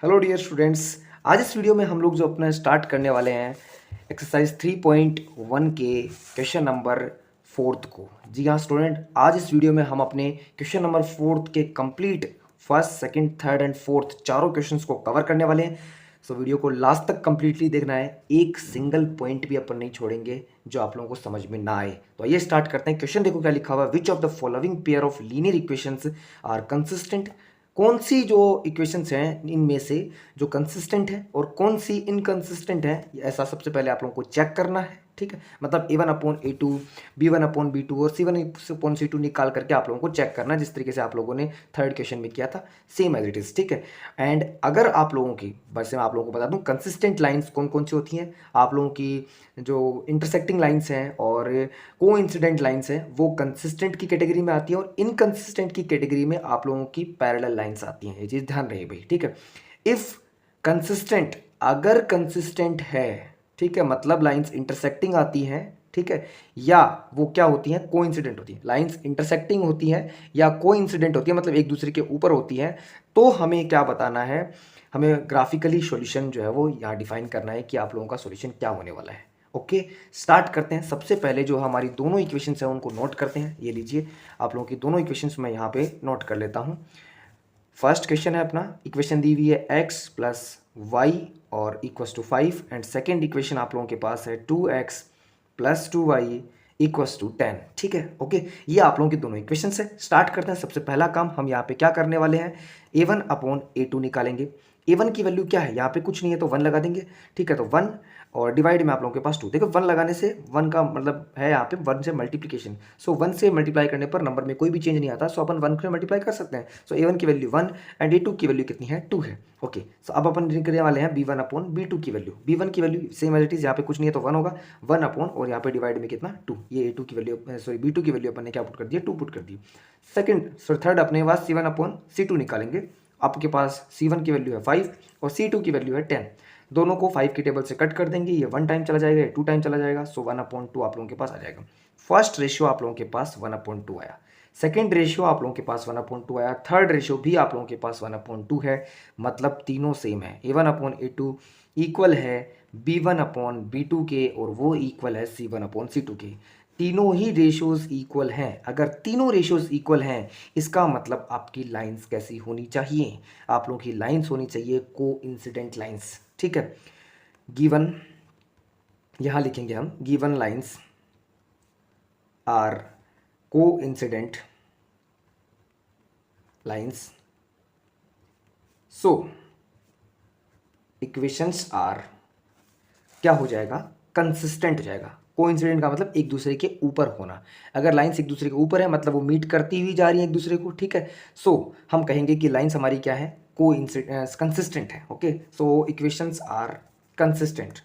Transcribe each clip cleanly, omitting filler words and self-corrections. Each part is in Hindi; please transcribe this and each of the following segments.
Hello dear students. आज इस वीडियो में हम लोग जो अपना स्टार्ट करने वाले हैं एक्सरसाइज 3.1 के क्वेश्चन नंबर 4 को। जी हाँ स्टूडेंट, आज इस वीडियो में हम अपने क्वेश्चन नंबर 4 के complete first, second, third and fourth चारों क्वेश्चंस को कवर करने वाले हैं। सो वीडियो को लास्ट तक कंप्लीटली देखना है, एक सिंगल पॉइंट भी अपन नहीं छोड़ेंगे जो आप लोगों को समझ में ना आए। तो आइए स्टार्ट करते हैं। क्वेश्चन देखो क्या लिखा हुआ है, which of the following pair of linear equations are consistent. कौन सी जो इक्वेशंस हैं इनमें से जो कंसिस्टेंट है और कौन सी इनकंसिस्टेंट है, ऐसा सबसे पहले आप लोगों को चेक करना है। ठीक है, मतलब A1/A2, B1/B2 और C1/C2 निकाल करके आप लोगों को चेक करना है, जिस तरीके से आप लोगों ने थर्ड क्वेश्चन में किया था, सेम एज इट इज। ठीक है, एंड अगर आप लोगों की, वैसे मैं आप लोगों को बता दूं कंसिस्टेंट लाइंस कौन कौन सी होती हैं। आप लोगों की जो इंटरसेक्टिंग लाइंस हैं और को इंसिडेंट लाइंस हैं वो कंसिस्टेंट की कैटेगरी में आती है, और इनकंसिस्टेंट की कैटेगरी में आप लोगों की पैरेलल लाइंस आती हैं। ये चीज़ ध्यान रहे भाई। ठीक है, इफ़ कंसिस्टेंट, अगर कंसिस्टेंट है, ठीक है, मतलब लाइंस इंटरसेक्टिंग आती हैं, ठीक है, या वो क्या होती हैं, कोइंसिडेंट होती हैं। लाइंस इंटरसेक्टिंग होती हैं या कोइंसिडेंट होती है, मतलब एक दूसरे के ऊपर होती हैं, तो हमें क्या बताना है, हमें ग्राफिकली सॉल्यूशन जो है वो यहाँ डिफाइन करना है कि आप लोगों का सॉल्यूशन क्या होने वाला है। ओके, स्टार्ट करते हैं। सबसे पहले जो हमारी दोनों इक्वेशंस हैं उनको नोट करते हैं। ये लीजिए, आप लोगों की दोनों इक्वेशंस मैं यहाँ पे नोट कर लेता हूँ। फर्स्ट क्वेश्चन है अपना, इक्वेशन दी हुई है x प्लस वाई और equals to 5, and second equation आप लोगों के पास है 2x plus 2y equals to 10। ठीक है, ओके, ये आप लोगों की दोनों इक्वेशन है। स्टार्ट करते हैं। सबसे पहला काम हम यहाँ पे क्या करने वाले हैं, A1/A2 निकालेंगे। A1 की वैल्यू क्या है, यहाँ पे कुछ नहीं है तो 1 लगा देंगे। ठीक है, तो 1 और डिवाइड में आप लोगों के पास 2। देखो 1 लगाने से 1 का मतलब है यहाँ पे 1 से मल्टीप्लिकेशन। सो 1 से मल्टीप्लाई करने पर नंबर में कोई भी चेंज नहीं आता, सो अपन 1 से मल्टीप्लाई कर सकते हैं। सो A1 की वैल्यू 1 एंड A2 की वैल्यू कितनी है, 2 है। ओके, सो अब अपन करने वाले हैं B1/B2 की वैल्यू। B1 की value same as it is, यहाँ पे कुछ नहीं है तो 1 होगा, 1 अपॉन और यहाँ पे डिवाइड में कितना 2। ये A2 की वैल्यू, सॉरी B2 की वैल्यू अपन ने क्या पुट कर दिया, 2 पुट कर दी। थर्ड अपने पास C1/C2 निकालेंगे। आपके पास C1 की वैल्यू है 5 और C2 की वैल्यू है 10। दोनों को 5 की टेबल से कट कर देंगे, ये 1 टाइम चला जाएगा, ये 2 टाइम चला जाएगा, सो 1/2 आप लोगों के पास आ जाएगा। फर्स्ट रेशियो आप लोगों के पास 1/2 आया, सेकेंड रेशियो आप लोगों के पास 1/2 आया, थर्ड रेशियो भी आप लोगों के पास 1/2 है, मतलब तीनों सेम है। A1/A2 इक्वल है B1/B2 के और वो इक्वल है C1/C2 के। तीनों ही रेशियोज इक्वल हैं। अगर तीनों रेशियोज इक्वल हैं, इसका मतलब आपकी लाइंस कैसी होनी चाहिए, आप लोगों की लाइंस होनी चाहिए को इंसिडेंट लाइंस। ठीक है, गिवन, यहां लिखेंगे हम, given lines are coincident lines, so equations are क्या हो जाएगा, कंसिस्टेंट हो जाएगा। कोइंसिडेंट का मतलब एक दूसरे के ऊपर होना। अगर लाइंस एक दूसरे के ऊपर है मतलब वो मीट करती हुई जा रही है एक दूसरे को। ठीक है, सो हम कहेंगे कि लाइंस हमारी क्या है, कंसिस्टेंट है। Okay, so equations are consistent.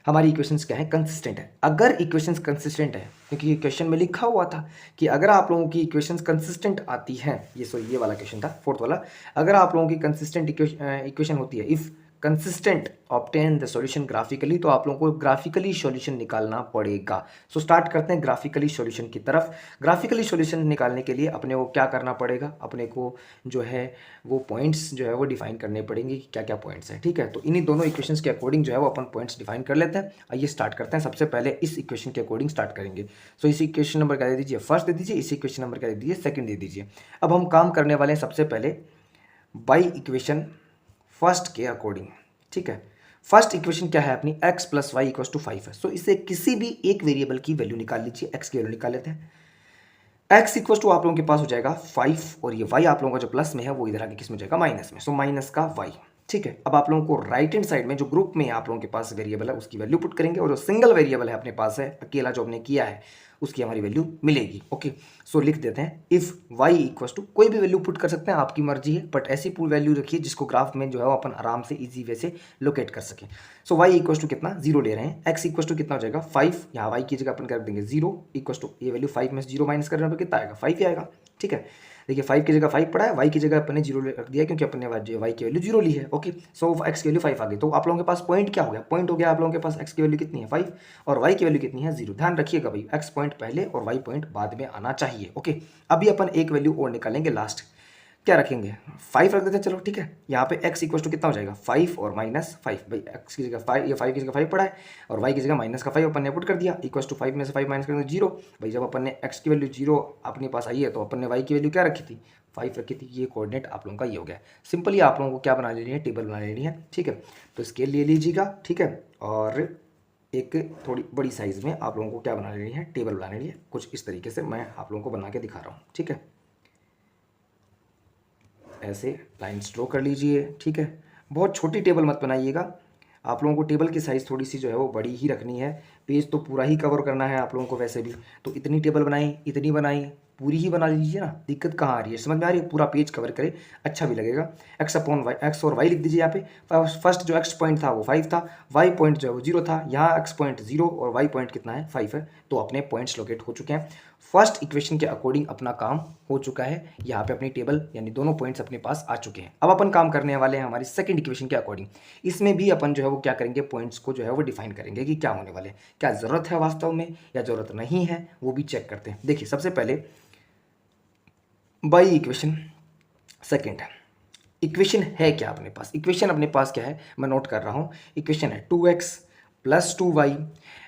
हमारी इक्वेशंस क्या है, कंसिस्टेंट है। अगर इक्वेशंस कंसिस्टेंट है, क्योंकि क्वेश्चन में लिखा हुआ था कि अगर आप लोगों की इक्वेशंस कंसिस्टेंट आती हैं, ये वाला क्वेश्चन था, फोर्थ वाला, अगर आप लोगों की कंसिस्टेंट इक्वेशन होती है, if consistent obtain the solution graphically, तो आप लोगों को ग्राफिकली सॉल्यूशन निकालना पड़ेगा। सो स्टार्ट करते हैं ग्राफिकली सॉल्यूशन की तरफ। ग्राफिकली सॉल्यूशन निकालने के लिए अपने को क्या करना पड़ेगा, अपने को जो है वो पॉइंट्स जो है वो डिफाइन करने पड़ेंगे कि क्या क्या पॉइंट्स हैं। ठीक है, तो इन्हीं दोनों इक्वेशंस के अकॉर्डिंग जो है वो अपन पॉइंट्स डिफाइन कर लेते हैं। आइए स्टार्ट करते हैं। सबसे पहले इस इक्वेशन के अकॉर्डिंग स्टार्ट करेंगे। सो इस इक्वेशन नंबर क्या दे दीजिए, फर्स्ट दे दीजिए, इस इक्वेशन नंबर क्या दे दीजिए, सेकंड दे दीजिए। अब हम काम करने वाले हैं सबसे पहले बाई इक्वेशन फर्स्ट के अकॉर्डिंग। ठीक है, फर्स्ट इक्वेशन क्या है अपनी, x plus y equal to 5 है। सो इसे किसी भी एक वेरिएबल की वैल्यू निकाल लीजिए, x की वैल्यू निकाल लेते हैं। x इक्वल टू आप लोगों के पास हो जाएगा 5 और ये y आप लोगों का जो प्लस में है वो इधर आके किस में जाएगा, माइनस में। सो माइनस का y। ठीक है, अब आप लोगों को राइट हैंड साइड में जो ग्रुप में आप लोगों के पास वेरिएबल है उसकी वैल्यू पुट करेंगे, और जो सिंगल वेरिएबल है अपने पास है अकेला जो हमने किया है उसकी हमारी वैल्यू मिलेगी। ओके, सो लिख देते हैं इफ y इक्वल टू, कोई भी वैल्यू पुट कर सकते हैं, आपकी मर्जी है, बट ऐसी पूरी वैल्यू रखिए जिसको ग्राफ में जो है वो अपन आराम से इजी वे से लोकेट कर सकें। सो y इक्वल टू कितना, 0 ले रहे हैं, x इक्वल टू कितना हो जाएगा 5, यहाँ y की जगह अपन कर देंगे 0 इक्वल टू, ये वैल्यू 5 में से 0 माइनस करने पर कितना आएगा, 5 ही आएगा। ठीक है, देखिए 5 की जगह 5 पड़ा है, y की जगह अपन ने 0 रख दिया क्योंकि अपन ने y की वैल्यू 0 ली है। ओके, सो x की वैल्यू 5 आ गई, तो आप लोगों के पास पॉइंट क्या हो गया, पॉइंट हो गया आप लोगों के पास x की वैल्यू कितनी है 5 और y की वैल्यू कितनी है 0। ध्यान रखिएगा भाई, x पॉइंट पहले और y पॉइंट बाद में आना चाहिए। ओके, अभी अपन एक वैल्यू और निकालेंगे लास्ट, क्या रखेंगे, 5 रख देते हैं। चलो ठीक है, यहाँ पे x इक्वल टू कितना हो जाएगा 5 और -5। भाई x की जगह 5, ये 5 की जगह 5 पड़ा है और y की जगह -5 अपन ने पुट कर दिया, इक्वल टू 5 में से 5 माइनस कर देंगे 0। भाई जब अपन ने x की वैल्यू 0 अपने पास आई है तो अपन ने y की वैल्यू क्या रखी थी 5 रखी थी। ये कोऑर्डिनेट आप लोगों का ये हो गया। सिंपली आप लोगों को क्या बना लेनी है, टेबल बना लेनी है। ठीक है, तो स्केल ले लीजिएगा। ठीक है, और एक थोड़ी बड़ी साइज़ में आप लोगों को क्या बना लेनी है, टेबल बना लेनी है। कुछ इस तरीके से मैं आप लोगों को बना के दिखा रहा हूँ। ठीक है, ऐसे लाइन्स ड्रॉ कर लीजिए। ठीक है, बहुत छोटी टेबल मत बनाइएगा, आप लोगों को टेबल की साइज़ थोड़ी सी जो है वो बड़ी ही रखनी है। पेज तो पूरा ही कवर करना है आप लोगों को वैसे भी, तो इतनी टेबल बनाई, इतनी बनाई, पूरी ही बना लीजिए ना। दिक्कत कहाँ आ रही है, समझ में आ रही है, पूरा पेज कवर करे, अच्छा भी लगेगा। एक्स अपॉन वाई, एक्स और वाई लिख दीजिए यहाँ पे। फर्स्ट जो एक्स पॉइंट था वो 5 था, वाई पॉइंट जो है वो 0 था। यहाँ एक्स पॉइंट 0 और वाई पॉइंट कितना है 5 है, तो अपने पॉइंट्स लोकेट हो चुके हैं। फर्स्ट इक्वेशन के अकॉर्डिंग अपना काम हो चुका है। यहाँ पे अपनी टेबल यानी दोनों पॉइंट्स अपने पास आ चुके हैं। अब अपन काम करने वाले हैं हमारी सेकंड इक्वेशन के अकॉर्डिंग। इसमें भी अपन जो है वो क्या करेंगे, पॉइंट्स को जो है वो डिफाइन करेंगे कि क्या होने वाले हैं, क्या ज़रूरत है वास्तव में या ज़रूरत नहीं है, वो भी चेक करते हैं। देखिए सबसे पहले बाई इक्वेशन सेकेंड इक्वेशन है क्या अपने पास, इक्वेशन अपने पास क्या है मैं नोट कर रहा हूँ। इक्वेशन है 2x + 2y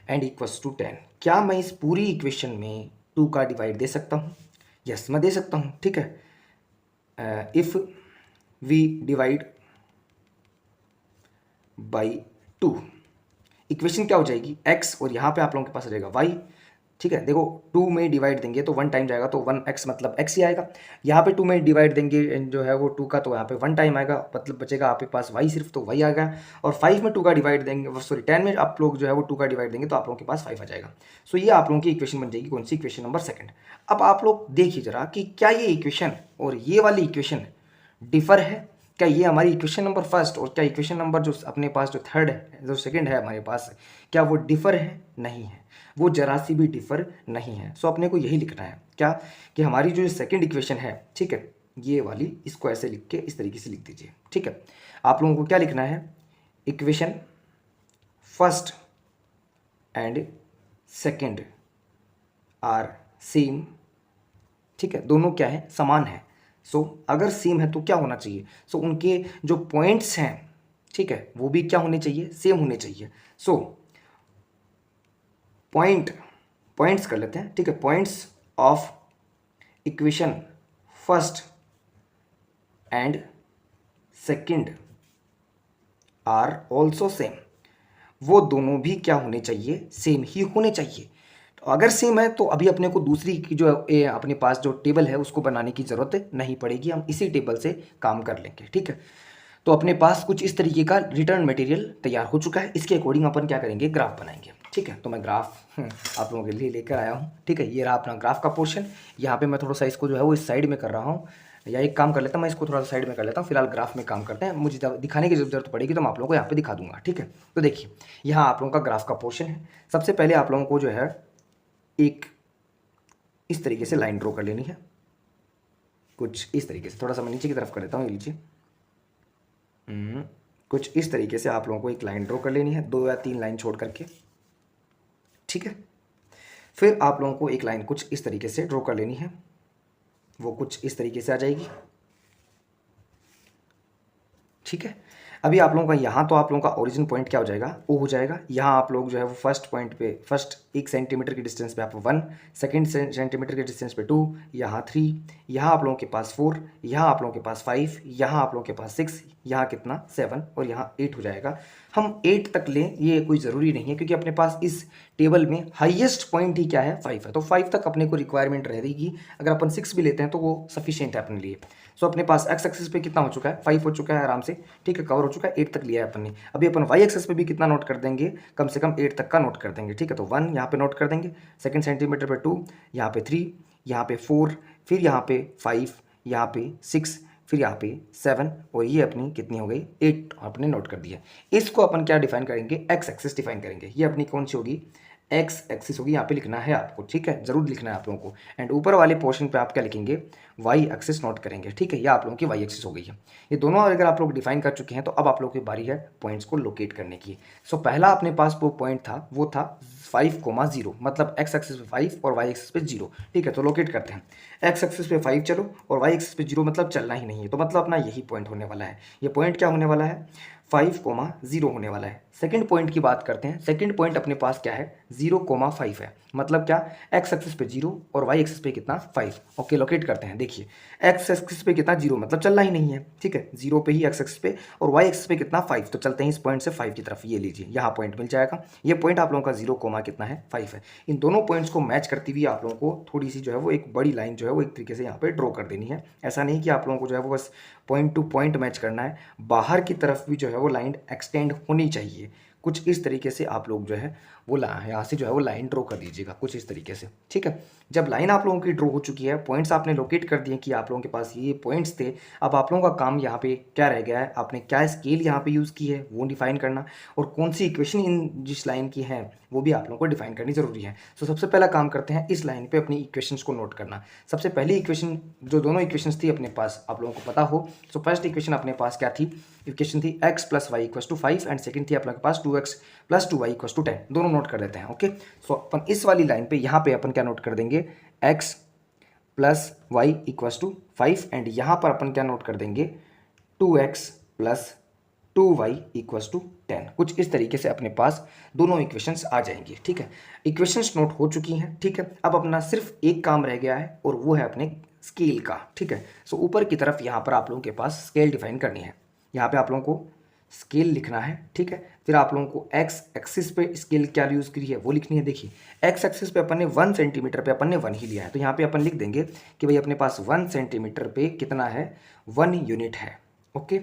and equals to 10। क्या मैं इस पूरी इक्वेशन में 2 का डिवाइड दे सकता हूँ? यस मैं दे सकता हूँ। ठीक है, if we divide by 2, equation क्या हो जाएगी x और यहाँ पे आप लोगों के पास आ जाएगा y। ठीक है, देखो 2 में डिवाइड देंगे तो 1 टाइम जाएगा तो 1x मतलब x ही आएगा। यहाँ पे 2 में डिवाइड देंगे जो है वो 2 का, तो यहाँ पे 1 टाइम आएगा, मतलब बचेगा आपके पास y सिर्फ, तो y आ गया। और 5 में 2 का डिवाइड देंगे, सॉरी 10 में आप लोग जो है वो 2 का डिवाइड देंगे तो आप लोगों के पास 5 आ जाएगा। सो ये आप लोगों की इक्वेशन बन जाएगी, कौन सी, इक्वेशन नंबर सेकंड। अब आप लोग देखिए जरा कि क्या ये इक्वेशन और ये वाली इक्वेशन डिफर है, क्या ये हमारी इक्वेशन नंबर फर्स्ट और क्या इक्वेशन नंबर जो अपने पास जो थर्ड है, जो सेकंड है हमारे पास, क्या वो डिफर है? नहीं है, वो जरा सी भी डिफर नहीं है। सो अपने को यही लिखना है क्या, कि हमारी जो सेकंड इक्वेशन है, ठीक है, ये वाली, इसको ऐसे लिख के इस तरीके से लिख दीजिए। ठीक है, आप लोगों को क्या लिखना है, equation first and second are same. ठीक है, दोनों क्या है, समान है। सो अगर सेम है तो क्या होना चाहिए, सो उनके जो पॉइंट्स हैं, ठीक है, वो भी क्या होने चाहिए, सेम होने चाहिए। सो पॉइंट्स कर लेते हैं। ठीक है, points of equation first and second are also same, वो दोनों भी क्या होने चाहिए, सेम ही होने चाहिए। तो अगर सेम है तो अभी अपने को दूसरी की जो अपने पास जो टेबल है उसको बनाने की ज़रूरत नहीं पड़ेगी, हम इसी टेबल से काम कर लेंगे। ठीक है, तो अपने पास कुछ इस तरीके का रिटर्न मटेरियल तैयार हो चुका है। इसके अकॉर्डिंग अपन क्या करेंगे, ग्राफ बनाएंगे। ठीक है, तो मैं ग्राफ आप लोगों के लिए लेकर आया हूँ। ठीक है, ये रहा अपना ग्राफ का पोर्शन। यहाँ पे मैं थोड़ा सा इसको जो है वो इस साइड में कर रहा हूँ, या एक काम कर लेता हूँ, मैं इसको थोड़ा सा साइड में कर लेता हूँ। फिलहाल ग्राफ में काम करते हैं, मुझे जब दिखाने की जरूरत पड़ेगी तो मैं आप लोगों को यहाँ पे दिखा दूंगा। ठीक है, तो देखिए यहाँ आप लोगों का ग्राफ का पोर्शन है। सबसे पहले आप लोगों को जो है एक इस तरीके से लाइन ड्रॉ कर लेनी है, कुछ इस तरीके से। थोड़ा सा मैं नीचे की तरफ कर देता हूँ, ये लीजिए। कुछ इस तरीके से आप लोगों को एक लाइन ड्रॉ कर लेनी है, 2 या 3 लाइन छोड़ करके। ठीक है, फिर आप लोगों को एक लाइन कुछ इस तरीके से ड्रॉ कर लेनी है, वो कुछ इस तरीके से आ जाएगी। ठीक है, अभी आप लोगों का यहाँ तो आप लोगों का ओरिजिन पॉइंट क्या हो जाएगा, ओ हो जाएगा। यहाँ आप लोग जो है वो फर्स्ट पॉइंट पे, फर्स्ट 1 सेंटीमीटर की डिस्टेंस पे आप 1, सेकंड सेंटीमीटर के डिस्टेंस पे 2, यहाँ 3, यहाँ आप लोगों के पास 4, यहाँ आप लोगों के पास 5, यहाँ आप लोगों के पास 6, यहाँ कितना 7 और यहाँ 8 हो जाएगा। हम 8 तक लें ये कोई ज़रूरी नहीं है, क्योंकि अपने पास इस टेबल में हाईएस्ट पॉइंट ही क्या है, 5 है, तो 5 तक अपने को रिक्वायरमेंट रहेगी। अगर अपन 6 भी लेते हैं तो वो सफिशिएंट है अपने लिए। सो अपने पास एक्स एक्सिस पे कितना हो चुका है, 5 हो चुका है आराम से। ठीक है, कवर हो चुका है, 8 तक लिया है अपन ने। अभी अपन वाई एक्सिस पे भी कितना नोट कर देंगे, कम से कम 8 तक का नोट कर देंगे। ठीक है, तो 1 यहाँ पे नोट कर देंगे, सेकंड सेंटीमीटर पे 2, यहाँ पे 3, यहाँ पे 4, फिर यहाँ पे 5, यहाँ पे 6, फिर यहाँ पे 7 और ये अपनी कितनी हो गई, 8 आपने नोट कर दिया। इसको अपन क्या डिफाइन करेंगे, एक्स एक्सिस डिफाइन करेंगे। ये अपनी कौन सी होगी, एक्स एक्सिस होगी, यहाँ पे लिखना है आपको। ठीक है, जरूर लिखना है आप लोगों को। एंड ऊपर वाले पोर्शन पे आप क्या लिखेंगे, वाई एक्सिस नोट करेंगे। ठीक है, ये आप लोगों की वाई एक्सिस हो गई है। ये दोनों अगर आप लोग डिफाइन कर चुके हैं तो अब आप लोगों की बारी है पॉइंट्स को लोकेट करने की। सो पहला अपने पास वो पॉइंट था, वो था 5,0, मतलब एक्स एक्सिस पे 5 और वाई एक्सिस पे 0। ठीक है, तो लोकेट करते हैं। एक्स एक्सिस पे 5 चलो और वाई एक्सिस पे 0, मतलब चलना ही नहीं है। तो मतलब अपना यही पॉइंट होने वाला है। ये पॉइंट क्या होने वाला है? 5,0 होने वाला है। सेकंड पॉइंट की बात करते हैं। सेकंड पॉइंट अपने पास क्या है? 0,5 है। मतलब क्या? एक्स एक्सिस पे 0 और वाई एक्सिस पे कितना? 5। ओके, लोकेट करते हैं। देखिए एक्स एक्सिस पे कितना? 0, मतलब चलना ही नहीं है। ठीक है, 0 पे ही एक्स एक्सिस पे, और वाई एक्सिस पे कितना? 5। तो चलते हैं इस पॉइंट से 5 की तरफ। ये लीजिए, यहाँ पॉइंट मिल जाएगा। ये पॉइंट आप लोगों का 0, कितना है? 5 है। इन दोनों पॉइंट्स को मैच करती हुई आप लोगों को थोड़ी सी जो है वो एक बड़ी लाइन जो है वो एक तरीके से यहाँ पे ड्रॉ कर देनी है। ऐसा नहीं कि आप लोगों को जो है वो बस पॉइंट टू पॉइंट मैच करना है, बाहर की तरफ भी जो है वो लाइन एक्सटेंड होनी चाहिए। कुछ इस तरीके से आप लोग जो है वो यहाँ से जो है वो लाइन ड्रॉ कर दीजिएगा, कुछ इस तरीके से। ठीक है, जब लाइन आप लोगों की ड्रॉ हो चुकी है, पॉइंट्स आपने लोकेट कर दिए कि आप लोगों के पास ये पॉइंट्स थे, अब आप लोगों का काम यहाँ पे क्या रह गया है? आपने क्या स्केल यहाँ पे यूज़ की है वो डिफाइन करना, और कौन सी इक्वेशन इन जिस लाइन की है वो भी आप लोगों को डिफाइन करनी जरूरी है। तो सबसे पहला काम करते हैं, इस लाइन पे अपनी इक्वेशंस को नोट करना। सबसे पहली इक्वेशन, जो दोनों इक्वेशंस थी अपने पास, आप लोगों को पता हो, तो फर्स्ट इक्वेशन अपने पास क्या थी? इक्वेशन थी x + y = 5 एंड सेकंड थी अपने पास 2x + 2y = 10। दोनों नोट कर देते हैं। ओके, सो अपन इस वाली लाइन पे यहाँ पे अपन क्या नोट कर देंगे? x + y = 5 एंड यहाँ पर अपन क्या नोट कर देंगे? 2x + 2y = 10। कुछ इस तरीके से अपने पास दोनों इक्वेशंस आ जाएंगी। ठीक है, इक्वेशंस नोट हो चुकी हैं। ठीक है, अब अपना सिर्फ एक काम रह गया है और वो है अपने स्केल का। ठीक है, सो ऊपर की तरफ यहाँ पर आप लोगों के पास स्केल डिफाइन करनी है। यहाँ पे आप लोगों को स्केल लिखना है। ठीक है, फिर आप लोगों को एक्स एक्सिस पे स्केल क्या यूज़ करी है वो लिखनी है। देखिए एक्स एक्सिस पे अपन ने 1 सेंटीमीटर पे अपन ने 1 ही लिया है, तो यहाँ पे अपन लिख देंगे कि भाई अपने पास 1 सेंटीमीटर पे कितना है? 1 यूनिट है। ओके,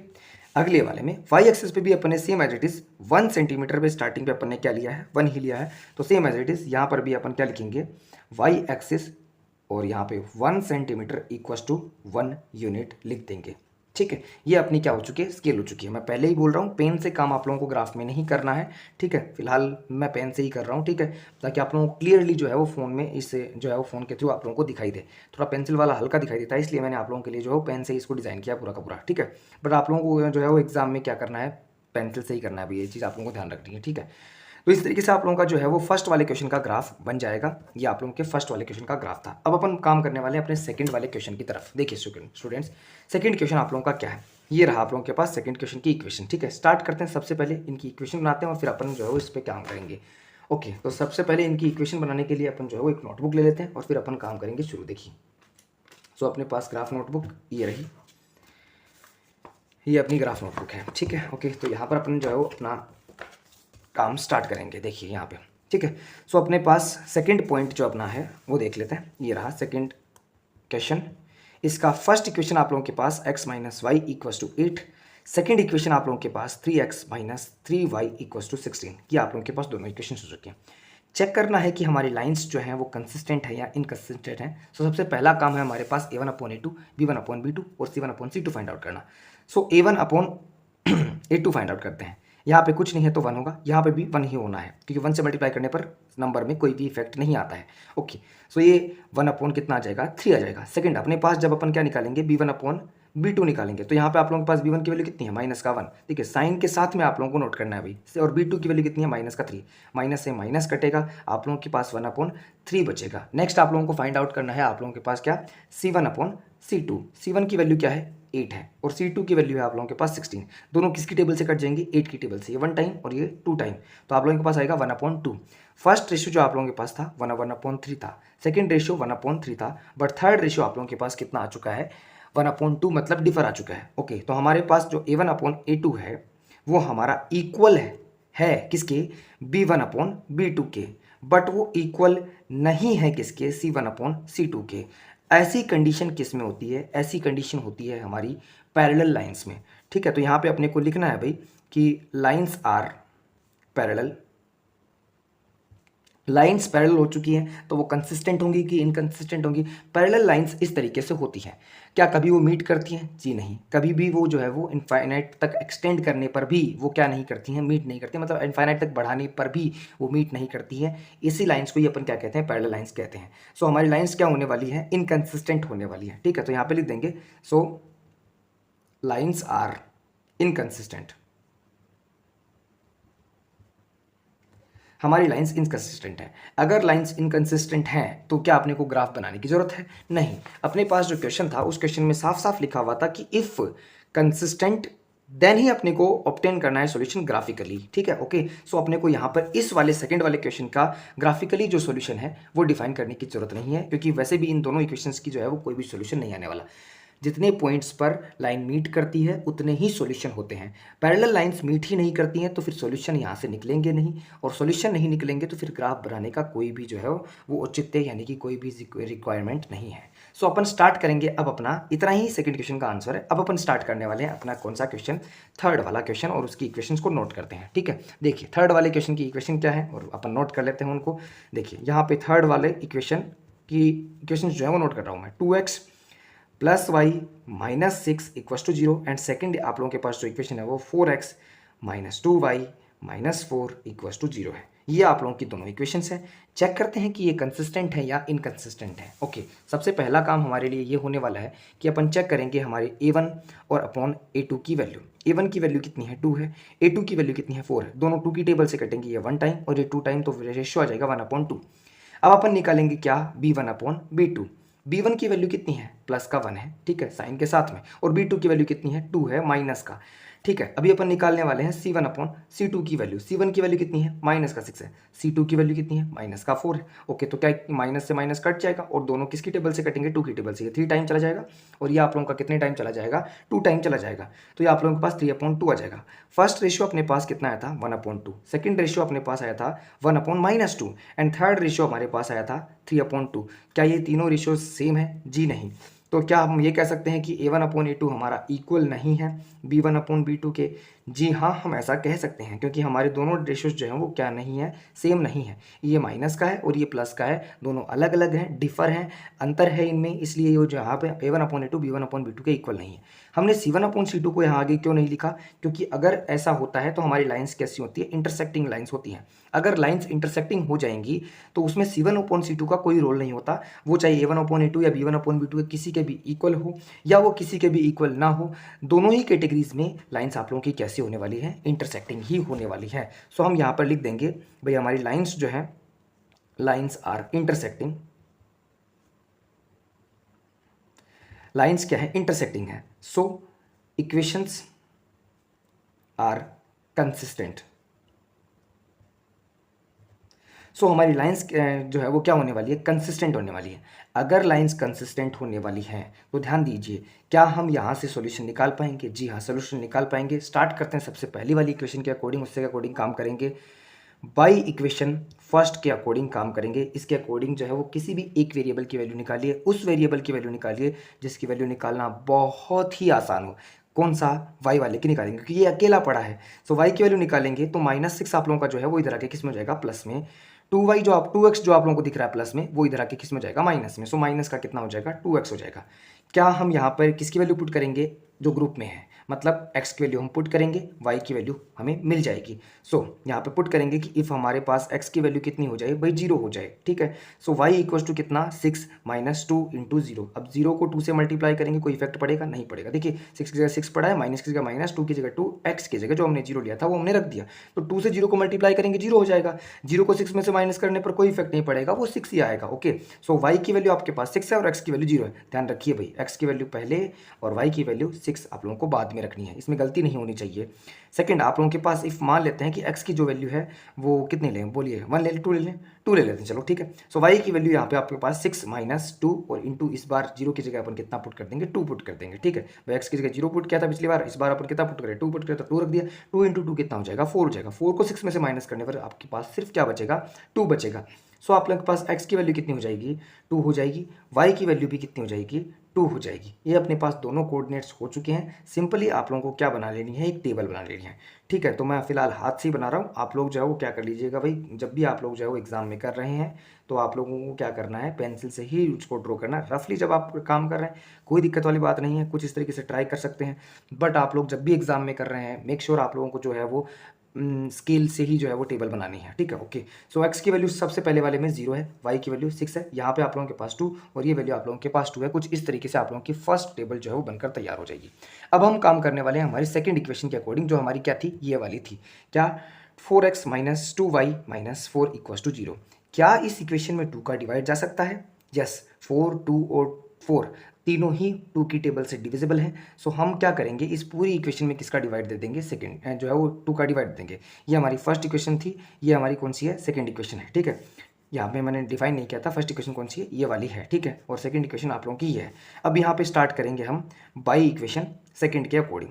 अगले वाले में वाई एक्सिस पे भी अपन ने same as it is 1 centimetre पे स्टार्टिंग पे अपन ने क्या लिया है? 1 ही लिया है। तो सेम एज इट इज़ यहाँ पर भी अपन क्या लिखेंगे? वाई एक्सिस और यहाँ पे 1 सेंटीमीटर = 1 यूनिट लिख देंगे। ठीक है, ये अपनी क्या हो चुकी है? स्केल हो चुकी है। मैं पहले ही बोल रहा हूँ, पेन से काम आप लोगों को ग्राफ में नहीं करना है। ठीक है, फिलहाल मैं पेन से ही कर रहा हूँ। ठीक है, ताकि आप लोगों को क्लियरली जो है वो फ़ोन में इससे जो है वो फ़ोन के थ्रू आप लोगों को दिखाई दे। थोड़ा पेंसिल वाला हल्का दिखाई देता है, इसलिए मैंने आप लोगों के लिए जो है पेन से ही इसको डिज़ाइन किया पूरा का पूरा। ठीक है, बट आप लोगों को जो है वो एग्जाम में क्या करना है? पेंसिल से ही करना है भाई, ये चीज़ आप लोगों को ध्यान रखनी है। ठीक है, तो इस तरीके से आप लोगों का जो है वो फर्स्ट वाले क्वेश्चन का ग्राफ बन जाएगा। ये आप लोगों के फर्स्ट वाले क्वेश्चन का ग्राफ था। अब अपन काम करने वाले हैं अपने सेकंड वाले क्वेश्चन की तरफ। देखिए स्टूडेंट्स, सेकंड क्वेश्चन आप लोगों का क्या है? ये रहा आप लोगों के पास सेकंड क्वेश्चन की इक्वेशन। ठीक है, स्टार्ट करते हैं। सबसे पहले इनकी इक्वेशन बनाते हैं और फिर अपन जो है वो इस पर काम करेंगे। ओके, तो सबसे पहले इनकी इक्वेशन बनाने के लिए अपन जो है वो एक नोटबुक ले लेते हैं और फिर अपन काम करेंगे शुरू। देखिए, सो अपने पास ग्राफ नोटबुक ये रही, ये अपनी ग्राफ नोटबुक है। ठीक है, ओके, तो यहाँ पर अपन जो है वो अपना काम स्टार्ट करेंगे। देखिए यहाँ पे, ठीक है, सो अपने पास सेकंड पॉइंट जो अपना है वो देख लेते हैं। ये रहा सेकंड क्वेश्चन। इसका फर्स्ट इक्वेशन आप लोगों के पास x - y = 8। सेकंड इक्वेशन आप लोगों के पास 3x - 3y = 16। ये आप लोगों के पास दोनों इक्वेशन हो चुके हैं। चेक करना है कि हमारी लाइंस जो हैं वो कंसिस्टेंट है या इनकंसिस्टेंट है। सो सबसे पहला काम है हमारे पास a1/a2, b1/b2 और c1/c2 फाइंड आउट करना। सो a1/a2 फाइंड आउट करते हैं। यहाँ पे कुछ नहीं है तो 1 होगा, यहाँ पे भी 1 ही होना है क्योंकि 1 से मल्टीप्लाई करने पर नंबर में कोई भी इफेक्ट नहीं आता है। ओके, सो ये 1 कितना आ जाएगा? 3 आ जाएगा। सेकंड अपने पास जब अपन क्या निकालेंगे? b1/b2 निकालेंगे, तो यहाँ पे आप लोगों के पास b1 की वैल्यू कितनी है? -1। ठीक है, साइन के साथ में आप लोगों को नोट करना है भाई। और b2 की वैल्यू कितनी है? -3। माइनस से माइनस कटेगा, आप लोगों के पास 1/3 बचेगा। नेक्स्ट आप लोगों को फाइंड आउट करना है आप लोगों के पास क्या? c1/c2। c1 की वैल्यू क्या है? 8 है और c2 की वैल्यू है आप लोगों के पास 16। दोनों किसकी टेबल से कट जाएंगे? 8 की टेबल से। ये 1 टाइम और ये 2 टाइम, तो आप लोगों के पास आएगा 1/2। फर्स्ट रेशियो जो आप लोगों के पास था 1/3 था, सेकंड रेशियो 1/3 था, बट थर्ड रेशियो आप लोगों के पास कितना आ चुका है? 1/2, मतलब डिफर आ चुका है। ओके, तो हमारे पास जो a1/a2 है वो हमारा इक्वल है किसके? b1/b2 के, बट वो इक्वल नहीं है किसके? c1/c2 के। ऐसी कंडीशन किस में होती है? ऐसी कंडीशन होती है हमारी पैरेलल लाइंस में। ठीक है, तो यहाँ पे अपने को लिखना है भाई कि lines are parallel. Lines parallel हो चुकी हैं तो वो कंसिस्टेंट होंगी कि इनकंसिस्टेंट होंगी? पैरेलल लाइंस इस तरीके से होती हैं। क्या कभी वो मीट करती हैं? जी नहीं, कभी भी वो जो है वो इनफाइनाइट तक एक्सटेंड करने पर भी वो क्या नहीं करती हैं? मीट नहीं करती, मतलब इनफाइनाइट तक बढ़ाने पर भी वो मीट नहीं करती हैं। इसी लाइंस को ही अपन क्या कहते हैं? पैरेलल लाइंस कहते हैं। सो हमारी लाइंस क्या होने वाली है? इनकंसिस्टेंट होने वाली है। ठीक है, तो यहाँ पे लिख देंगे सो लाइंस आर इनकंसिस्टेंट। हमारी लाइंस इनकंसिस्टेंट है। अगर लाइंस इनकंसिस्टेंट हैं तो क्या अपने को ग्राफ बनाने की जरूरत है? नहीं। अपने पास जो क्वेश्चन था उस क्वेश्चन में साफ साफ लिखा हुआ था कि इफ कंसिस्टेंट देन ही अपने को ऑब्टेन करना है सॉल्यूशन ग्राफिकली। ठीक है, ओके। सो अपने को यहाँ पर इस वाले सेकंड वाले क्वेश्चन का ग्राफिकली जो सॉल्यूशन है वो डिफाइन करने की जरूरत नहीं है, क्योंकि वैसे भी इन दोनों इक्वेशंस की जो है वो कोई भी सॉल्यूशन नहीं आने वाला। जितने पॉइंट्स पर लाइन मीट करती है उतने ही सॉल्यूशन होते हैं। पैरेलल लाइंस मीट ही नहीं करती हैं तो फिर सॉल्यूशन यहाँ से निकलेंगे नहीं, और सॉल्यूशन नहीं निकलेंगे तो फिर ग्राफ बनाने का कोई भी जो है वो औचित्य यानी कि कोई भी रिक्वायरमेंट नहीं है। सो अपन स्टार्ट करेंगे अब अपना, इतना ही सेकंड क्वेश्चन का आंसर है। अब अपन स्टार्ट करने वाले हैं अपना कौन सा क्वेश्चन, थर्ड वाला क्वेश्चन, और उसकी इक्वेशंस को नोट करते हैं। ठीक है, देखिए थर्ड वाले क्वेश्चन की इक्वेशन क्या है और अपन नोट कर लेते हैं उनको। देखिए यहाँ पे थर्ड वाले इक्वेशन की इक्वेशन जो है वो नोट कर रहा हूँ मैं। 2x plus y minus 6 equals to 0, and second आप लोगों के पास जो इक्वेशन है वो 4x minus 2y minus 4 equals to 0 है। ये आप लोगों की दोनों इक्वेशंस हैं। चेक करते हैं कि ये कंसिस्टेंट है या इनकंसिस्टेंट है। ओके, सबसे पहला काम हमारे लिए ये होने वाला है कि अपन चेक करेंगे हमारे a1 और अपॉन a2 की वैल्यू। a1 की वैल्यू कितनी है? 2 है। a2 की वैल्यू कितनी है? 4 है। दोनों 2 की टेबल से कटेंगे, ये 1 टाइम और ये 2 टाइम, तो रेशियो आ जाएगा 1/2। अब अपन निकालेंगे क्या? b1 upon b2। b1 की वैल्यू कितनी है? प्लस का 1 है, ठीक है, साइन के साथ में, और b2 की वैल्यू कितनी है? 2 है, माइनस का। ठीक है, अभी अपन निकालने वाले हैं c1 अपॉन c2 की वैल्यू। c1 की वैल्यू कितनी है? माइनस का 6 है। c2 की वैल्यू कितनी है? माइनस का 4 है। ओके, तो क्या माइनस से माइनस कट जाएगा और दोनों किसकी टेबल से कटेंगे? 2 की टेबल से। 3 टाइम चला जाएगा, और ये आप लोगों का कितने टाइम चला जाएगा? 2 टाइम चला जाएगा। तो ये आप लोगों के पास 3/2 आ जाएगा। फर्स्ट रेशियो अपने पास कितना आया था? 1/2। सेकेंड रेशियो अपने पास आया था 1/-2, एंड थर्ड रेशियो हमारे पास आया था 3/2। क्या ये तीनों रेशियो सेम है? जी नहीं। तो क्या हम ये कह सकते हैं कि a1/a2 हमारा इक्वल नहीं है b1/b2 के? जी हाँ, हम ऐसा कह सकते हैं, क्योंकि हमारे दोनों रेशियोज जो हैं वो क्या नहीं है? सेम नहीं है। ये माइनस का है और ये प्लस का है, दोनों अलग अलग हैं, डिफर हैं, अंतर है इनमें, इसलिए ये जो यहाँ पे a1/a2 b1/b2 के इक्वल नहीं है। हमने c1/c2 को यहाँ आगे क्यों नहीं लिखा? क्योंकि अगर ऐसा होता है तो हमारी लाइन्स कैसी होती है? इंटरसेक्टिंग लाइन्स होती हैं। अगर लाइन्स इंटरसेक्टिंग हो जाएंगी तो उसमें c1/c2 का कोई रोल नहीं होता, वो चाहे a1/a2 या b1/b2 के किसी के भी इक्वल हो या वो किसी के भी इक्वल ना हो, दोनों ही कैटेगरीज में लाइन्स आप लोगों की कैसी होने वाली है? इंटरसेक्टिंग ही होने वाली है। सो हम यहाँ पर लिख देंगे भाई हमारी लाइन्स जो है, लाइन्स आर इंटरसेक्टिंग। लाइन्स क्या है? इंटरसेक्टिंग है। सो इक्वेशंस आर कंसिस्टेंट। सो हमारी लाइंस जो है वो क्या होने वाली है? कंसिस्टेंट होने वाली है। अगर लाइंस कंसिस्टेंट होने वाली हैं तो ध्यान दीजिए, क्या हम यहाँ से सॉल्यूशन निकाल पाएंगे? जी हाँ, सॉल्यूशन निकाल पाएंगे। स्टार्ट करते हैं सबसे पहली वाली इक्वेशन के अकॉर्डिंग, उससे के अकॉर्डिंग काम करेंगे। बाई इक्वेशन फर्स्ट के अकॉर्डिंग काम करेंगे। इसके अकॉर्डिंग जो है वो किसी भी एक वेरिएबल की वैल्यू निकालिए, उस वेरिएबल की वैल्यू निकालिए जिसकी वैल्यू निकालना बहुत ही आसान हो। कौन सा? वाई वाले की निकालेंगे, क्योंकि ये अकेला पड़ा है। सो वाई की वैल्यू निकालेंगे तो -6 आप लोगों का जो है वो इधर आके किस में हो जाएगा? प्लस में। 2y जो आप 2x जो आप लोगों को दिख रहा है प्लस में, वो इधर आके किस में जाएगा? माइनस में। सो माइनस का कितना हो जाएगा? 2x हो जाएगा। क्या हम यहाँ पर किसकी वैल्यू पुट करेंगे? जो ग्रुप में है, मतलब x की वैल्यू हम पुट करेंगे, y की वैल्यू हमें मिल जाएगी। सो यहाँ पे पुट करेंगे कि इफ़ हमारे पास x की वैल्यू कितनी हो जाए? भाई 0 हो जाए, ठीक है। सो y इक्वल टू कितना? 6 - 2 × 0। अब 0 को 2 से मल्टीप्लाई करेंगे, कोई इफेक्ट पड़ेगा? नहीं पड़ेगा। देखिए 6 की जगह 6 पड़ा है, माइनस की जगह माइनस, 2 की जगह 2, x की जगह जो हमने 0 लिया था वो हमने रख दिया। तो 2 से 0 को मल्टीप्लाई करेंगे, 0 हो जाएगा। 0 को 6 में से माइनस करने पर कोई इफेक्ट नहीं पड़ेगा, वो 6 ही आएगा। ओके, सो y की वैल्यू आपके पास 6 है और x की वैल्यू 0 है। ध्यान रखिए भाई, x की वैल्यू पहले और y की वैल्यू 6 आप लोगों को बाद में रखनी है, इसमें गलती नहीं होनी चाहिए। सेकंड, आप लोगों के पास इफ मान लेते हैं कि x की जो वैल्यू है वो कितनी लें? बोलिए, 1 ले लें, 2 ले लें? 2 ले लेते हैं, चलो ठीक है। सो y की वैल्यू यहाँ पे आपके पास 6 - 2 और इंटू इस बार 0 की जगह अपन कितना पुट कर देंगे? 2 पुट कर देंगे, ठीक है भाई। x की जगह 0 पुट किया था पिछली बार, इस बार अपन कितना पुट करें? 2 पुट करें, तो 2 रख दिया। 2 × 2 कितना हो जाएगा? 4 हो जाएगा। 4 को 6 में से माइनस करने पर आपके पास सिर्फ क्या बचेगा? 2 बचेगा। सो आप लोगों के पास x की वैल्यू कितनी हो जाएगी? 2 हो जाएगी। y की वैल्यू भी कितनी हो जाएगी? 2 हो जाएगी। ये अपने पास दोनों कोऑर्डिनेट्स हो चुके हैं। सिंपली आप लोगों को क्या बना लेनी है? एक टेबल बना लेनी है, ठीक है। तो मैं फिलहाल हाथ से ही बना रहा हूँ, आप लोग जो है वो क्या कर लीजिएगा भाई, जब भी आप लोग जो है वो एग्जाम में कर रहे हैं तो आप लोगों को क्या करना है? पेंसिल से ही उसको ड्रॉ करना है रफली। जब आप काम कर रहे हैं कोई दिक्कत वाली बात नहीं है, कुछ इस तरीके से ट्राई कर सकते हैं। बट आप लोग जब भी एग्जाम में कर रहे हैं, मेक श्योर आप लोगों को जो है वो स्केल से ही जो है वो टेबल बनानी है, ठीक है। ओके, सो x की वैल्यू सबसे पहले वाले में 0 है, y की वैल्यू 6 है, यहाँ पे आप लोगों के पास 2 और ये वैल्यू आप लोगों के पास 2 है। कुछ इस तरीके से आप लोगों की फर्स्ट टेबल जो है वो बनकर तैयार हो जाएगी। अब हम काम करने वाले हैं हमारी सेकंड इक्वेशन के अकॉर्डिंग, जो हमारी क्या थी? ये वाली थी क्या? 4x minus 2y minus 4 equals to 0। क्या इस इक्वेशन में 2 का डिवाइड जा सकता है? यस, 4, 2 और 4 तीनों ही 2 की टेबल से डिविजिबल हैं। सो हम क्या करेंगे, इस पूरी इक्वेशन में किसका डिवाइड दे देंगे? सेकंड जो है वो 2 का डिवाइड दे देंगे। ये हमारी फर्स्ट इक्वेशन थी, ये हमारी कौन सी है? सेकंड इक्वेशन है, ठीक है। यहाँ पे मैंने डिफाइन नहीं किया था, फर्स्ट इक्वेशन कौन सी है? ये वाली है, ठीक है, और सेकंड इक्वेशन आप लोगों की ये है। अब यहाँ पे स्टार्ट करेंगे हम बाई इक्वेशन सेकंड के अकॉर्डिंग।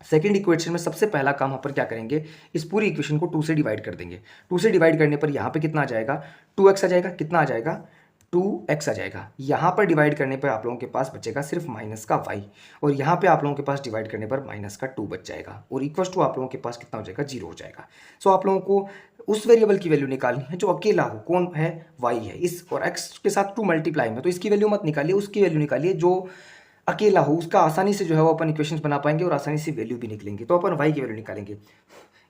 सेकंड इक्वेशन में सबसे पहला काम यहाँ पर क्या करेंगे, इस पूरी इक्वेशन को 2 से डिवाइड कर देंगे। 2 से डिवाइड करने पर यहाँ पे कितना आ जाएगा? 2x आ जाएगा। कितना आ जाएगा? 2x आ जाएगा। यहाँ पर डिवाइड करने पर आप लोगों के पास बचेगा सिर्फ माइनस का y, और यहाँ पे आप लोगों के पास डिवाइड करने पर माइनस का 2 बच जाएगा, और इक्वल टू आप लोगों के पास कितना हो जाएगा? 0 हो जाएगा। सो आप लोगों को उस वेरिएबल की वैल्यू निकालनी है जो अकेला हो। कौन है? y है। इस और x के साथ 2 मल्टीप्लाई में, तो इसकी वैल्यू मत निकालिए, उसकी वैल्यू निकालिए जो अकेला हो। उसका आसानी से जो है वो अपन इक्वेशंस बना पाएंगे और आसानी से वैल्यू भी निकलेंगे। तो अपन y की वैल्यू निकालेंगे।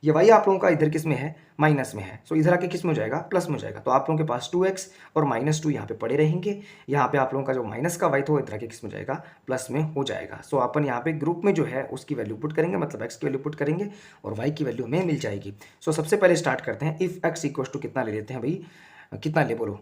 ये y आप लोगों का इधर किस में है? माइनस में है। सो इधर आके किस में हो जाएगा? प्लस में हो जाएगा। तो आप लोगों के पास 2x और -2 यहाँ पे पड़े रहेंगे। यहाँ पे आप लोगों का जो माइनस का y था वो इधर आके किस में हो जाएगा? प्लस में हो जाएगा। सो अपन यहाँ पे ग्रुप में जो है उसकी वैल्यू पुट करेंगे, मतलब x की वैल्यू पुट करेंगे और y की वैल्यू हमें मिल जाएगी। सो सबसे पहले स्टार्ट करते हैं। इफ x इक्वल टू कितना ले लेते हैं भाई? कितना ले बोलो?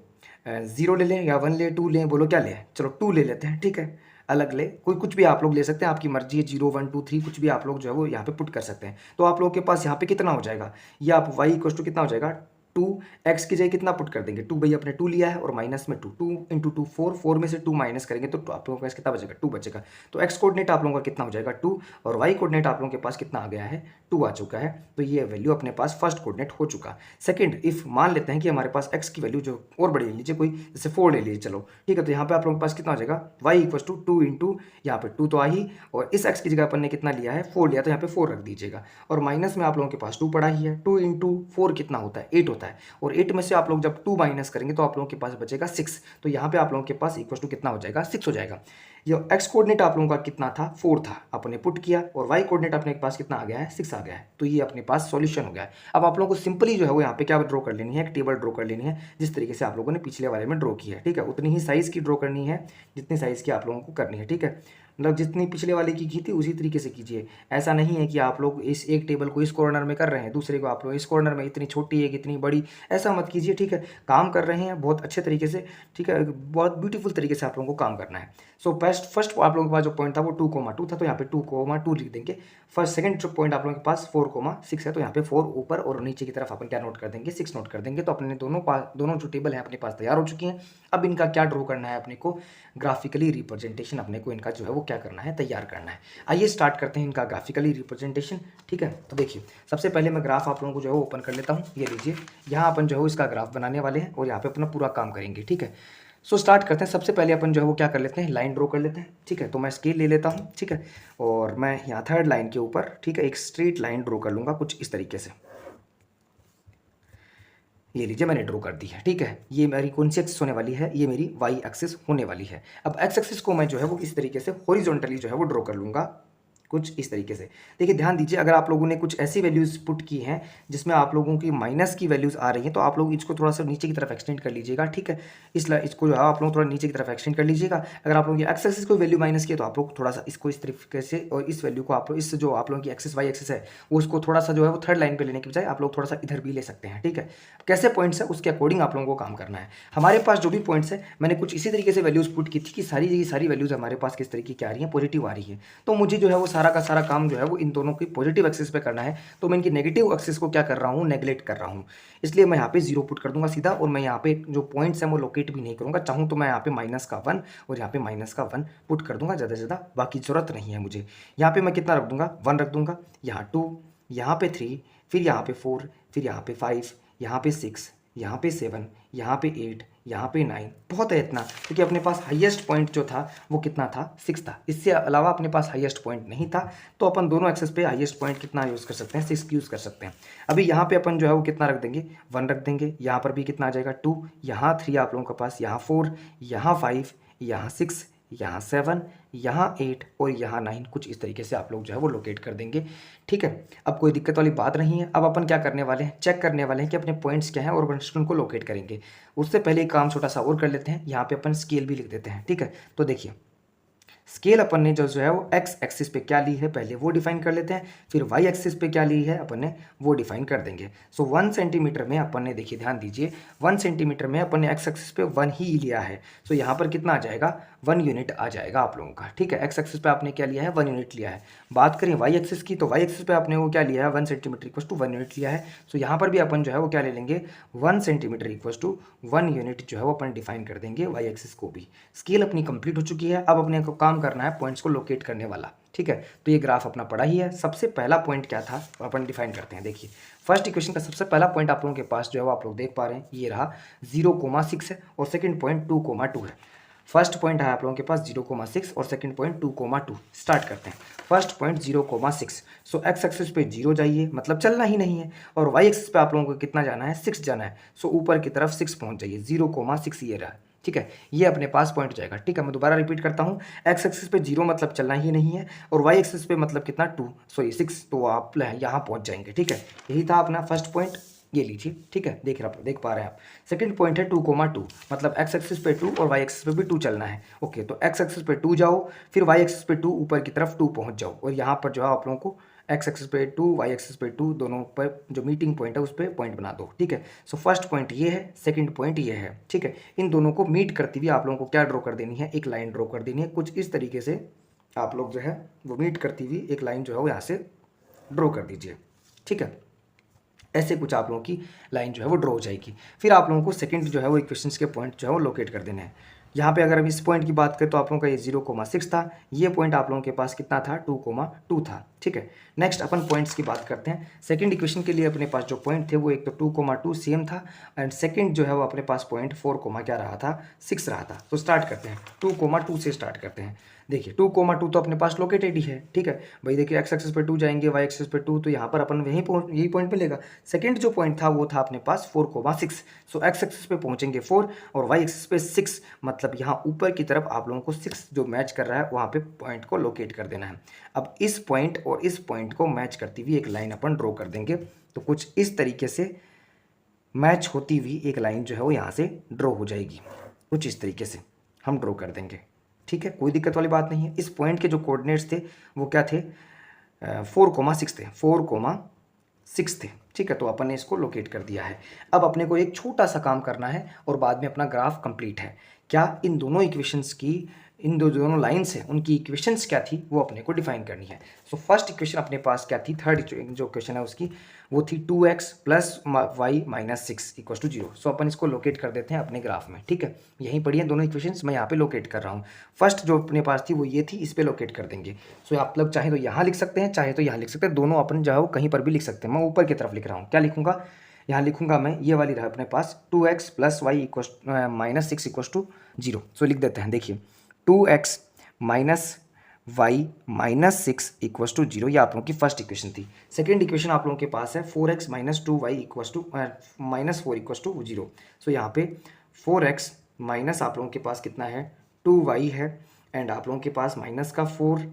0 ले लें या 1 ले, 2 लें, बोलो क्या लें? चलो 2 ले लेते हैं, ठीक है। अलग ले, कोई कुछ भी आप लोग ले सकते हैं, आपकी मर्जी है। 0, 1, 2, 3 कुछ भी आप लोग जो है वो यहाँ पे पुट कर सकते हैं। तो आप लोगों के पास यहाँ पे कितना हो जाएगा? ये आप y इक्वल टू कितना हो जाएगा? 2x की जगह कितना पुट कर देंगे? 2 भाई अपने 2 लिया है और माइनस में 2, 2 इंटू 2 4, 4 में से 2 माइनस करेंगे तो आप लोगों के पास कितना बचेगा? 2 बचेगा। तो x कोऑर्डिनेट आप लोगों का कितना हो जाएगा? 2, और y कोऑर्डिनेट आप लोगों के पास कितना आ गया है? 2 आ चुका है। तो ये वैल्यू अपने पास फर्स्ट कोऑर्डिनेट हो चुका। सेकंड, इफ मान लेते हैं कि हमारे पास x की वैल्यू जो और बड़ी ले लीजिए, कोई जैसे 4 ले लीजिए, चलो ठीक है। तो यहाँ पे आप लोगों के पास कितना हो जाएगा? y इक्वल टू 2 इंटू यहाँ पे 2 तो आ ही, और इस x की जगह अपन ने कितना लिया है? 4 लिया, तो यहाँ पे 4 रख दीजिएगा। और माइनस में आप लोगों के पास 2 पड़ा ही है। 2 इंटू 4 कितना होता है? 8 होता है। और 8 में से आप लोग जब 2 माइनस करेंगे तो आप लोगों के पास बचेगा 6। तो यहाँ पे आप लोगों के पास इक्वल टू कितना हो जाएगा? 6 हो जाएगा। ये x कोऑर्डिनेट आप लोगों का कितना था? 4 था, अपने पुट किया, और y कोऑर्डिनेट अपने पास कितना आ गया है? 6 आ गया है। तो ये अपने पास सॉल्यूशन हो गया है। अब आप लोगों को सिंपली जो है वो यहाँ पे क्या ड्रॉ कर लेनी है? एक टेबल ड्रॉ कर लेनी है, जिस तरीके से आप लोगों ने पिछले वाले में ड्रॉ की है, ठीक है। उतनी ही साइज की ड्रॉ करनी है जितनी साइज की आप लोगों को करनी है, ठीक है। मतलब जितनी पिछले वाले की थी उसी तरीके से कीजिए। ऐसा नहीं है कि आप लोग इस एक टेबल को इस कॉर्नर में कर रहे हैं, दूसरे को आप लोग इस कॉर्नर में, इतनी छोटी एक इतनी बड़ी, ऐसा मत कीजिए, ठीक है। काम कर रहे हैं बहुत अच्छे तरीके से, ठीक है, बहुत ब्यूटीफुल तरीके से आप लोगों को काम करना है। सो फर्स्ट आप लोगों के पास जो पॉइंट था वो 2,2 था, तो यहाँ पे 2,2 लिख देंगे। फर्स्ट सेकंड जो पॉइंट आप लोगों के पास 4,6 है, तो यहाँ पे 4 ऊपर और नीचे की तरफ अपन क्या नोट कर देंगे? 6 नोट कर देंगे। तो अपने दोनों जो टेबल है अपने पास तैयार हो चुकी हैं। अब इनका क्या ड्रॉ करना है अपने को? ग्राफिकली रिप्रेजेंटेशन अपने को इनका जो है वो क्या करना है? तैयार करना है। आइए स्टार्ट करते हैं इनका ग्राफिकली रिप्रेजेंटेशन, ठीक है। तो देखिए, सबसे पहले मैं ग्राफ आप लोगों को जो है ओपन कर लेता हूँ। ये लीजिए, यहाँ अपन जो है इसका ग्राफ बनाने वाले हैं और यहाँ पे अपना पूरा काम करेंगे, ठीक है। सो स्टार्ट करते हैं। सबसे पहले अपन जो है वो क्या कर लेते हैं? लाइन ड्रॉ कर लेते हैं, ठीक है। तो मैं स्केल ले लेता हूँ, ठीक है, और मैं यहाँ थर्ड लाइन के ऊपर, ठीक है, एक स्ट्रेट लाइन ड्रॉ कर लूँगा कुछ इस तरीके से। ये लीजिए, मैंने ड्रॉ कर दी है, ठीक है। ये मेरी कौन सी एक्सिस होने वाली है? ये मेरी वाई एक्सिस होने वाली है। अब एक्स एक्सिस को मैं जो है वो इस तरीके से हॉरिजॉन्टली जो है वो ड्रॉ कर लूँगा कुछ इस तरीके से। देखिए ध्यान दीजिए, अगर आप लोगों ने कुछ ऐसी वैल्यूज़ पुट की हैं जिसमें आप लोगों की माइनस की वैल्यूज़ आ रही हैं, तो आप लोग इसको थोड़ा सा नीचे की तरफ एक्सटेंड कर लीजिएगा, ठीक है। इसको जो है आप लोग थोड़ा नीचे की तरफ एक्सटेंड कर लीजिएगा। अगर आप लोगों की एक्स एक्सिस को वैल्यू माइनस की है तो आप लोग थोड़ा सा इसको इस तरीके से, और इस वैल्यू को आप लोग इस जो आप लोगों की एक्सिस वाई एक्सिस है वो उसको थोड़ा सा जो है वो थर्ड लाइन पर लेने के बजाय आप लोग थोड़ा सा इधर भी ले सकते हैं, ठीक है। कैसे पॉइंट्स है उसके अकॉर्डिंग आप लोगों को काम करना है। हमारे पास जो भी पॉइंट्स है मैंने कुछ इसी तरीके से वैल्यूज़ पुट की थी कि सारी वैल्यूज़ हमारे पास किस तरीके की आ रही हैं? पॉजिटिव आ रही है। तो मुझे जो है वो सारा का सारा काम जो है वो इन दोनों की पॉजिटिव एक्सिस पे करना है। तो मैं इनकी नेगेटिव एक्सिस को क्या कर रहा हूँ? नेगलेक्ट कर रहा हूँ। इसलिए मैं यहाँ पे 0 पुट कर दूंगा सीधा, और मैं यहाँ पे जो पॉइंट्स हैं वो लोकेट भी नहीं करूँगा। चाहूँ तो मैं यहाँ पे -1 और यहाँ पे -1 पुट कर दूंगा, ज़्यादा से ज़्यादा, बाकी ज़रूरत नहीं है मुझे। यहाँ पे मैं कितना रख दूंगा? 1 रख दूंगा, यहाँ 2, यहाँ पे 3, फिर यहाँ पे 4, फिर यहाँ पे 5, यहाँ पे 6, यहाँ पे 7, यहाँ पे 8, यहाँ पे 9। बहुत है इतना, क्योंकि अपने पास हाईएस्ट पॉइंट जो था वो कितना था? 6 था। इससे अलावा अपने पास हाईएस्ट पॉइंट नहीं था, तो अपन दोनों एक्सेस पे हाईएस्ट पॉइंट कितना यूज़ कर सकते हैं? 6 यूज़ कर सकते हैं। अभी यहाँ पे अपन जो है वो कितना रख देंगे? 1 रख देंगे। यहाँ पर भी कितना आ जाएगा? 2, यहाँ 3 आप लोगों के पास, यहाँ 4, यहाँ 5, यहाँ 6, यहाँ 7, यहाँ 8 और यहाँ 9, कुछ इस तरीके से आप लोग जो है वो लोकेट कर देंगे, ठीक है। अब कोई दिक्कत वाली बात नहीं है। अब अपन क्या करने वाले हैं? चेक करने वाले हैं कि अपने पॉइंट्स क्या हैं और उनको लोकेट करेंगे। उससे पहले एक काम छोटा सा और कर लेते हैं। यहाँ पे अपन स्केल भी लिख देते हैं, ठीक है। तो देखिए, स्केल अपन ने जो है वो एक्स एक्सिस पे क्या ली है पहले वो डिफाइन कर लेते हैं, फिर वाई एक्सिस पे क्या ली है अपन ने वो डिफाइन कर देंगे। सो 1 सेंटीमीटर में अपन ने, देखिए ध्यान दीजिए, 1 सेंटीमीटर में अपन ने एक्स एक्सिस पे 1 ही लिया है। सो यहाँ पर कितना आ जाएगा, 1 यूनिट आ जाएगा आप लोगों का, ठीक है। एक्स एक्सिस पे आपने क्या लिया है, 1 यूनिट लिया है। बात करें वाई एक्सिस की, तो वाई एक्सिस पे आपने वो क्या लिया है, 1 सेंटीमीटर इक्वल टू 1 यूनिट लिया है। सो यहाँ पर भी अपन जो है वो क्या ले लेंगे, 1 सेंटीमीटर इक्वल टू 1 यूनिट जो है वो अपन डिफाइन कर देंगे वाई एक्सिस को भी। स्केल अपनी कंप्लीट हो चुकी है, अब अपने को काम करना है पॉइंट्स को लोकेट करने वाला, ठीक है। तो ये ग्राफ अपना पड़ा ही है। सबसे पहला पॉइंट क्या था अपन डिफाइन करते हैं। देखिए फर्स्ट इक्वेशन का सबसे पहला पॉइंट आप लोगों के पास जो है वो आप लोग देख पा रहे हैं, ये रहा 0,6 है और सेकंड पॉइंट 2,2 है। फर्स्ट पॉइंट है आप लोगों के पास 0,6 और सेकंड पॉइंट 2,2। स्टार्ट करते हैं। फर्स्ट पॉइंट 0,6, सो एक्स एक्सिस पे 0 जाइए, मतलब चलना ही नहीं है, और वाई एक्सिस पे आप लोगों को कितना जाना है, 6 जाना है। सो ऊपर की तरफ 6 पहुंच जाइए, 0,6 ये रहा, ठीक है। ये अपने पास पॉइंट जाएगा, ठीक है। मैं दोबारा रिपीट करता हूँ, एक्स एक्सिस पे 0 मतलब चलना ही नहीं है, और वाई एक्सिस पे मतलब कितना 2, सो ये 6, तो आप यहाँ पहुंच जाएंगे, ठीक है। यही था अपना फर्स्ट पॉइंट, ये लीजिए, ठीक है। देख पा रहे हैं आप। सेकंड पॉइंट है 2,2, मतलब एक्स एक्सिस पे 2 और वाई एक्सिस पे भी 2 चलना है। ओके, तो एक्स एक्सिस पे 2 जाओ, फिर वाई एक्सिस पे 2 ऊपर की तरफ 2 पहुंच जाओ, और यहाँ पर जो है आप लोगों को एक्स एक्सिस पे 2 वाई एक्सिस पे 2 दोनों पर जो मीटिंग पॉइंट है उस पर पॉइंट बना दो, ठीक है। सो फर्स्ट पॉइंट ये है, सेकंड पॉइंट ये है, ठीक है। इन दोनों को मीट करती हुई आप लोगों को क्या ड्रॉ कर देनी है, एक लाइन ड्रॉ कर देनी है। कुछ इस तरीके से आप लोग जो है वो मीट करती हुई एक लाइन जो है वो यहाँ से ड्रॉ कर दीजिए, ठीक है। ऐसे कुछ आप लोगों की लाइन जो है वो ड्रॉ हो जाएगी। फिर आप लोगों को सेकंड जो है वो इक्वेशंस के पॉइंट जो है वो लोकेट कर देने हैं। यहाँ पे अगर हम इस पॉइंट की बात करें तो आप लोगों का ये 0,6 था, ये पॉइंट आप लोगों के पास कितना था, 2,2 था, ठीक है। नेक्स्ट अपन पॉइंट्स की बात करते हैं। सेकंड इक्वेशन के लिए अपने पास जो पॉइंट थे वो एक तो 2,2 सेम था, एंड सेकंड जो है वो अपने पास पॉइंट 4, क्या रहा था, 6 रहा था। तो स्टार्ट करते हैं, 2,2 से स्टार्ट करते हैं। देखिए 2,2 तो अपने पास लोकेटेड ही है, ठीक है भाई। देखिए एक्स एक्सिस पे 2 जाएंगे, वाई एक्सिस पे 2, तो यहाँ पर अपन यही पॉइंट मिलेगा। सेकंड जो पॉइंट था वो था अपने पास 4,6, सो एक्स एक्सिस पे पहुंचेंगे 4 और वाई एक्सिस पे 6, मतलब यहाँ ऊपर की तरफ आप लोगों को 6 जो मैच कर रहा है वहाँ पे पॉइंट को लोकेट कर देना है। अब इस पॉइंट और इस पॉइंट को मैच करती हुई एक लाइन अपन ड्रॉ कर देंगे। तो कुछ इस तरीके से मैच होती हुई एक लाइन जो है वो यहाँ से ड्रॉ हो जाएगी, कुछ इस तरीके से हम ड्रॉ कर देंगे, ठीक है। कोई दिक्कत वाली बात नहीं है। इस पॉइंट के जो कोऑर्डिनेट्स थे वो क्या थे, 4,6 थे, 4,6 थे, ठीक है। तो अपन ने इसको लोकेट कर दिया है। अब अपने को एक छोटा सा काम करना है और बाद में अपना ग्राफ कंप्लीट है। क्या, इन दोनों इक्वेशंस की, इन दोनों लाइन्स हैं उनकी इक्वेशंस क्या थी वो अपने को डिफाइन करनी है। सो फर्स्ट इक्वेशन अपने पास क्या थी, थर्ड जो इक्वेशन है उसकी, वो थी 2x plus y minus 6 equal to 0। So अपन इसको लोकेट कर देते हैं अपने ग्राफ में, ठीक है। यहीं पढ़ी है दोनों इक्वेशंस, मैं यहाँ पे लोकेट कर रहा हूँ। फर्स्ट जो अपने पास थी वो ये थी, इस पे लोकेट कर देंगे। सो आप लोग चाहे तो यहाँ लिख सकते हैं, चाहे तो यहाँ लिख सकते हैं, दोनों अपन जो है वो कहीं पर भी लिख सकते हैं। मैं ऊपर की तरफ लिख रहा हूँ, क्या लिखूंगा, यहाँ लिखूंगा मैं ये वाली रहा अपने पास 2x plus y equal minus 6 equal to 0। So लिख देते हैं, देखिए 2x minus y minus 6 equals to 0, ये आप लोगों की फर्स्ट इक्वेशन थी। सेकेंड इक्वेशन आप लोगों के पास है 4x minus 2y equals to minus 4 equals to 0। So यहाँ पे 4x माइनस आप लोगों के पास कितना है, 2y है, एंड आप लोगों के पास माइनस का 4